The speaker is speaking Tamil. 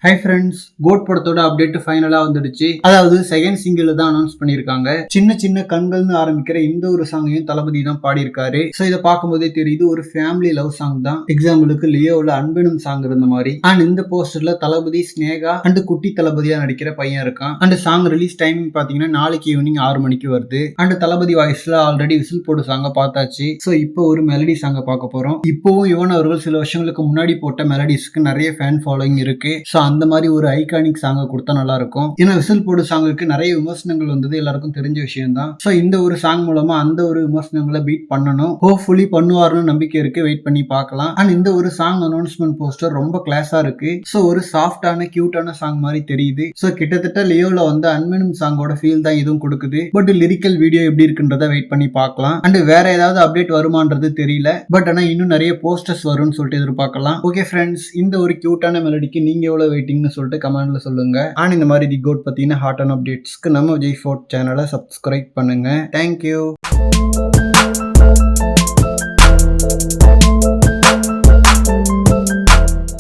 ஹை ஃப்ரெண்ட்ஸ், கோட் படத்தோட அப்டேட் ஃபைனலா வந்துடுச்சு. அதாவது செகண்ட் சிங்கிள் தான் அனௌன்ஸ் பண்ணிருக்காங்க. சின்ன சின்ன கண்கள்னு ஆரம்பிக்கிற இந்த ஒரு சாங்கையும் தளபதி தான் பாடியிருக்காரு. சோ இதை பார்க்கும்போதே தெரியுது ஒரு ஃபேமிலி லவ் சாங் தான். எக்ஸாம்பிளுக்கு லியோல அன்பெனும் சாங் இருந்த மாதிரி. அண்ட் இந்த போஸ்டர்ல தளபதி, ஸ்னேகா அண்ட் குட்டி தளபதியா நடிக்கிற பையன் இருக்கான். அண்ட் சாங் ரிலீஸ் டைமிங் பாத்தீங்கன்னா நாளைக்கு ஈவினிங் 6 மணிக்கு வருது. அண்ட் தளபதி வாய்ஸ்ல ஆல்ரெடி விசில் போடு சாங்க பார்த்தாச்சு. சோ இப்போ ஒரு மெலடி சாங்க பார்க்க போறோம். இப்போவும் யுவன் அவர்கள் சில வருஷங்களுக்கு முன்னாடி போட்ட மெலடிஸ்க்கு நிறைய ஃபேன் ஃபாலோயிங் இருக்கு. சோ அந்த மாதிரி ஒரு ஐகானிக் சாங்க கொடுத்தா நல்லா இருக்கும். ஏன்னா விசில் போடு சாங்குக்கு நிறைய விமர்சனங்கள் வந்தது எல்லாருக்கும் தெரிஞ்ச விஷயம் தான். சோ இந்த ஒரு சாங் மூலமா அந்த ஒரு விமர்சனங்களை பீட் பண்ணணும். ஹோப்ஃபுல்லி பண்ணுவார்னு நம்பிக்கை இருக்கு. வெயிட் பண்ணி பார்க்கலாம். அண்ட் இந்த ஒரு சாங் அனௌன்ஸ்மெண்ட் போஸ்டர் ரொம்ப கிளாஸா இருக்கு. சோ ஒரு சாஃப்டான கியூட்டான சாங் மாதிரி தெரியுது. சோ கிட்டத்தட்ட லியோல வந்து அன்மெனும் சாங்கோட ஃபீல் தான் இதுவும் கொடுக்குது. பட் லிரிக்கல் வீடியோ எப்படி இருக்குன்றத வெயிட் பண்ணி பார்க்கலாம். அண்ட் வேற ஏதாவது அப்டேட் வருமானது தெரியல. பட் ஆனா இன்னும் நிறைய போஸ்டர்ஸ் வரும்னு சொல்லிட்டு எதிர்பார்க்கலாம். ஓகே ஃப்ரெண்ட்ஸ், இந்த ஒரு கியூட்டான மெலடிக்கு நீங்க எவ்வளவு வெயிட்டிங்னு சொல்லிட்டு கமெண்ட்ல சொல்லுங்க. அண்ட் இந்த மாதிரி தி கோட் பத்தின ஹாட் அண்ட் அப்டேட்ஸ்க்கு நம்ம விஜய் ஃபோர்ட் சேனலை சப்ஸ்கிரைப் பண்ணுங்க. தேங்க்யூ.